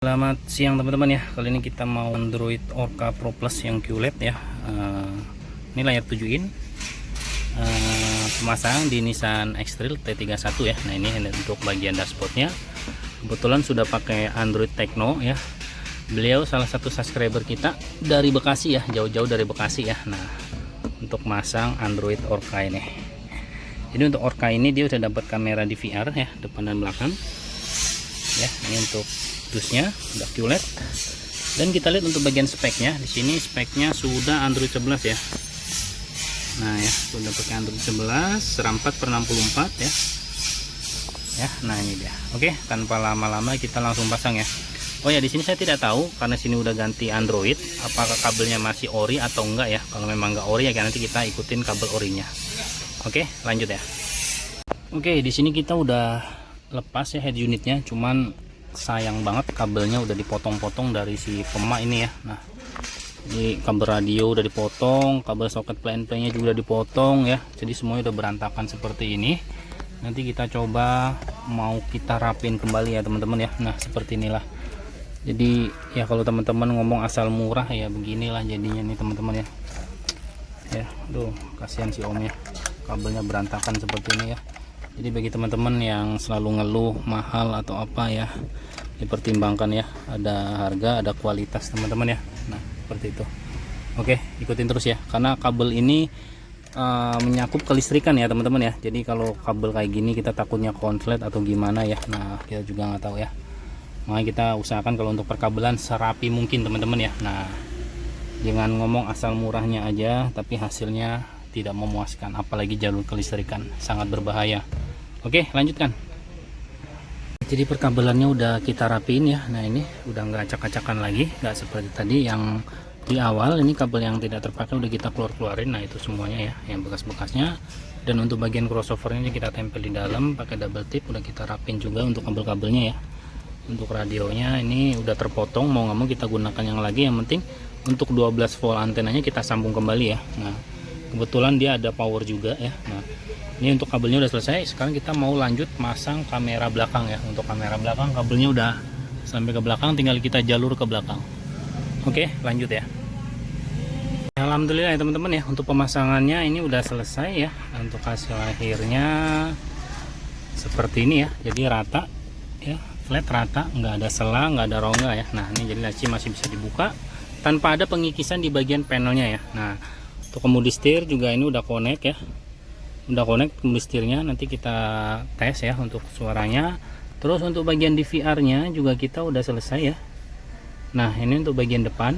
Selamat siang teman-teman ya. Kali ini kita mau Android Orca Pro Plus yang QLED ya. Ini layar 7 in, pemasang di Nissan X-Trail T31 ya. Nah ini untuk bagian dashboardnya. Kebetulan sudah pakai Android Techno ya. Beliau salah satu subscriber kita dari Bekasi ya, jauh-jauh dari Bekasi ya. Nah untuk masang Android Orca ini. Jadi untuk Orca ini dia udah dapat kamera DVR ya, depan dan belakang. Ya, ini untuk dusnya udah QLED. Dan kita lihat untuk bagian speknya. Di sini speknya sudah Android 11 ya. Nah ya, sudah pakai Android 11 RAM 4/64 ya. Ya, nah ini dia. Oke, tanpa lama-lama kita langsung pasang ya. Oh ya, di sini saya tidak tahu karena sini udah ganti Android, apakah kabelnya masih ori atau enggak ya. Kalau memang enggak ori ya nanti kita ikutin kabel orinya. Oke, lanjut ya. Oke, di sini kita udah lepas ya head unitnya, cuman sayang banget kabelnya udah dipotong-potong dari si pemak ini ya. Nah ini kabel radio udah dipotong, kabel soket play-nya juga udah dipotong ya, jadi semuanya udah berantakan seperti ini. Nanti kita coba mau kita rapin kembali ya teman-teman ya. Nah seperti inilah. Jadi ya kalau teman-teman ngomong asal murah ya beginilah jadinya nih teman-teman ya. Ya tuh kasihan si om ya, kabelnya berantakan seperti ini ya. Jadi bagi teman-teman yang selalu ngeluh mahal atau apa ya, dipertimbangkan ya, ada harga ada kualitas teman-teman ya. Nah seperti itu. Oke, ikutin terus ya, karena kabel ini menyakup kelistrikan ya teman-teman ya. Jadi kalau kabel kayak gini kita takutnya konslet atau gimana ya. Nah kita juga nggak tahu ya, makanya kita usahakan kalau untuk perkabelan serapi mungkin teman-teman ya. Nah jangan ngomong asal murahnya aja tapi hasilnya tidak memuaskan, apalagi jalur kelistrikan sangat berbahaya. Oke, lanjutkan. Jadi perkabelannya udah kita rapiin ya. Nah ini udah nggak acak-acakan lagi, nggak seperti tadi yang di awal. Ini kabel yang tidak terpakai udah kita keluarin. Nah itu semuanya ya, yang bekas-bekasnya. Dan untuk bagian crossovernya kita tempel di dalam pakai double tip, udah kita rapin juga untuk kabel-kabelnya ya. Untuk radionya ini udah terpotong, mau nggak mau kita gunakan yang lagi. Yang penting untuk 12 volt antenanya kita sambung kembali ya. Nah kebetulan dia ada power juga ya. Nah ini untuk kabelnya udah selesai. Sekarang kita mau lanjut masang kamera belakang ya. Untuk kamera belakang kabelnya udah sampai ke belakang, tinggal kita jalur ke belakang. Oke, lanjut ya. Alhamdulillah ya teman-teman ya, untuk pemasangannya ini udah selesai ya. Untuk hasil akhirnya seperti ini ya. Jadi rata ya, flat rata, nggak ada sela, nggak ada rongga ya. Nah ini jadi laci masih bisa dibuka tanpa ada pengikisan di bagian panelnya ya. Nah untuk kemudi setir juga ini udah connect ya, udah connect kemudi setirnya, nanti kita tes ya untuk suaranya. Terus untuk bagian DVR nya juga kita udah selesai ya. Nah ini untuk bagian depan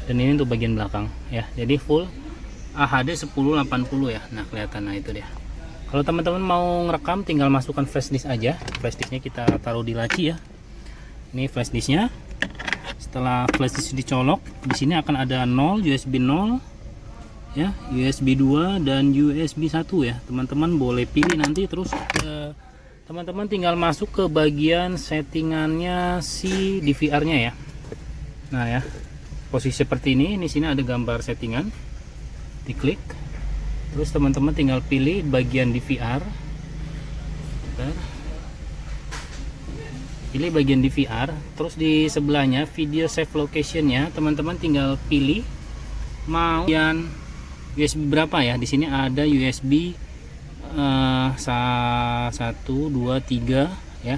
dan ini untuk bagian belakang ya, jadi full AHD 1080 ya. Nah kelihatan, nah itu dia. Kalau teman-teman mau ngerekam tinggal masukkan flash disk aja. Flash disknya kita taruh di laci ya. Ini flash disknya. Setelah flash disk dicolok, di sini akan ada 0, USB 0 ya, USB 2 dan USB 1 ya. Teman-teman boleh pilih nanti. Terus teman-teman tinggal masuk ke bagian settingannya si DVR-nya ya. Nah ya, posisi seperti ini. Di sini ada gambar settingan. Diklik. Terus teman-teman tinggal pilih bagian DVR. Pilih bagian DVR. Terus di sebelahnya video save location-nya, teman-teman tinggal pilih mau yang USB berapa ya. Di sini ada USB 1, 2, 3 ya.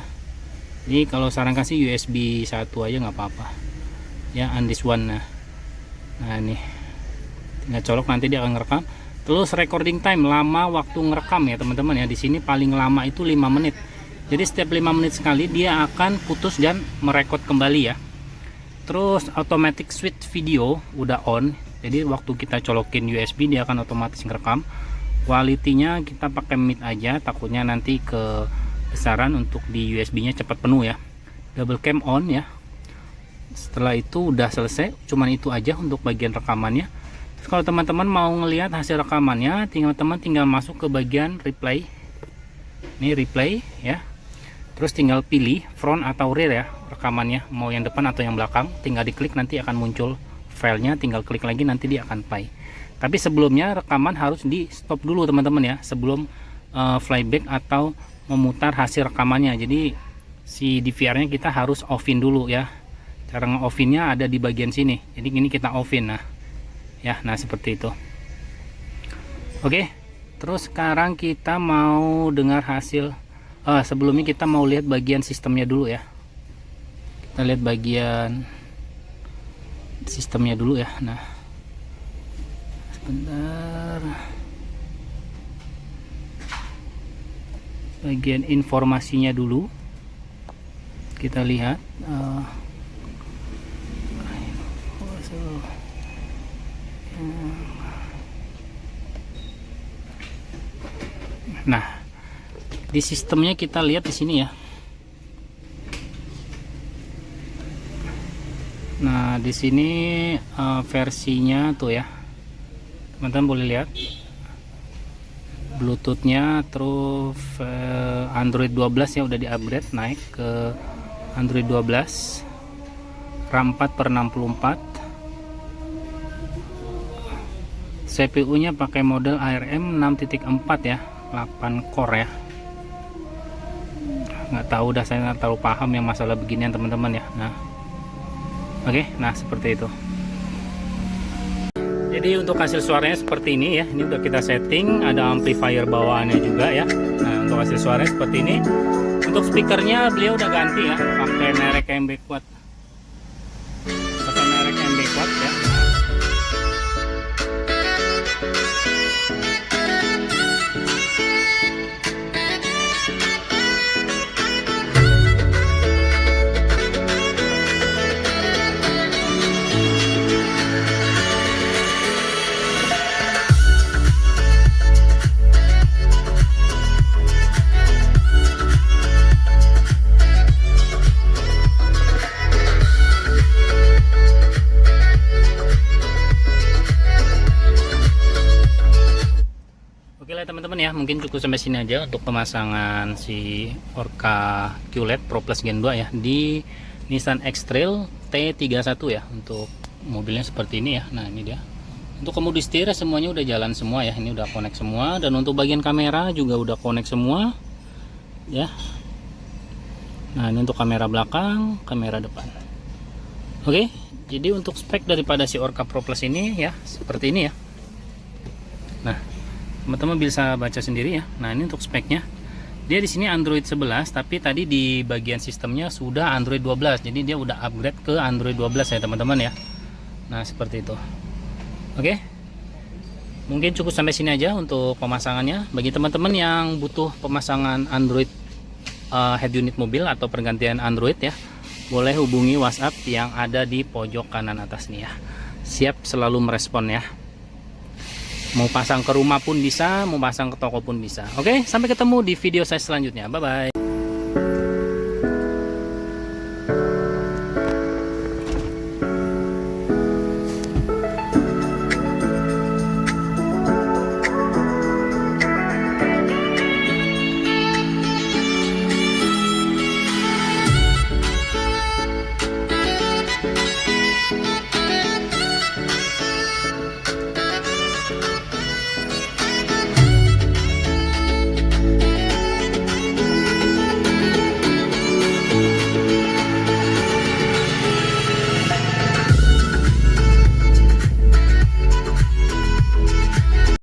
Jadi kalau saran kasih USB 1 aja nggak apa-apa ya, and this one. Nah ini tinggal colok, nanti dia akan ngerekam. Terus recording time, lama waktu ngerekam ya teman-teman ya. Di sini paling lama itu 5 menit. Jadi setiap 5 menit sekali dia akan putus dan merekod kembali ya. Terus automatic switch video udah on. Jadi waktu kita colokin USB dia akan otomatis ngerekam. Kualitinya kita pakai mid aja, takutnya nanti kebesaran untuk di USB nya cepat penuh ya. Double cam on ya. Setelah itu udah selesai, cuman itu aja untuk bagian rekamannya. Terus kalau teman-teman mau ngelihat hasil rekamannya, teman-teman tinggal masuk ke bagian replay. Ini replay ya. Terus tinggal pilih front atau rear ya rekamannya, mau yang depan atau yang belakang. Tinggal diklik nanti akan muncul filenya, tinggal klik lagi nanti dia akan play. Tapi sebelumnya rekaman harus di stop dulu teman-teman ya, sebelum playback atau memutar hasil rekamannya. Jadi si DVR-nya kita harus offin dulu ya. Cara nge-offinnya ada di bagian sini. Jadi gini kita offin, nah ya, nah seperti itu. Oke, terus sekarang kita mau dengar hasil. Sebelumnya kita mau lihat bagian sistemnya dulu ya. Kita lihat bagian sistemnya dulu ya. Nah, sebentar. Bagian informasinya dulu kita lihat. Nah, di sistemnya kita lihat di sini ya. Nah, di sini versinya tuh ya, teman-teman boleh lihat Bluetoothnya, terus Android 12 ya udah di upgrade naik ke Android 12, RAM 4/64, CPU nya pakai model ARM 6.4 ya, 8 core ya. Nggak tahu, dah saya nggak terlalu paham yang masalah beginian teman-teman ya. Nah, oke, nah seperti itu. Jadi untuk hasil suaranya seperti ini ya. Ini udah kita setting, ada amplifier bawaannya juga ya. Nah, untuk hasil suaranya seperti ini. Untuk speakernya beliau udah ganti ya, pakai merek MB Quad. Pakai merek MB Quad ya. Teman-teman ya, mungkin cukup sampai sini aja untuk pemasangan si Orca QLED Pro Plus Gen 2 ya di Nissan X-Trail T31 ya. Untuk mobilnya seperti ini ya. Nah, ini dia. Untuk kemudi setir semuanya udah jalan semua ya. Ini udah connect semua, dan untuk bagian kamera juga udah connect semua ya. Nah, ini untuk kamera belakang, kamera depan. Oke, jadi untuk spek daripada si Orca Pro Plus ini ya seperti ini ya. Nah, teman-teman bisa baca sendiri ya. Nah, ini untuk speknya. Dia di sini Android 11, tapi tadi di bagian sistemnya sudah Android 12. Jadi dia udah upgrade ke Android 12 ya, teman-teman ya. Nah, seperti itu. Oke. Mungkin cukup sampai sini aja untuk pemasangannya. Bagi teman-teman yang butuh pemasangan Android head unit mobil atau pergantian Android ya, boleh hubungi WhatsApp yang ada di pojok kanan atas nih ya. Siap selalu merespon ya. Mau pasang ke rumah pun bisa, mau pasang ke toko pun bisa. Oke, sampai ketemu di video saya selanjutnya. Bye bye.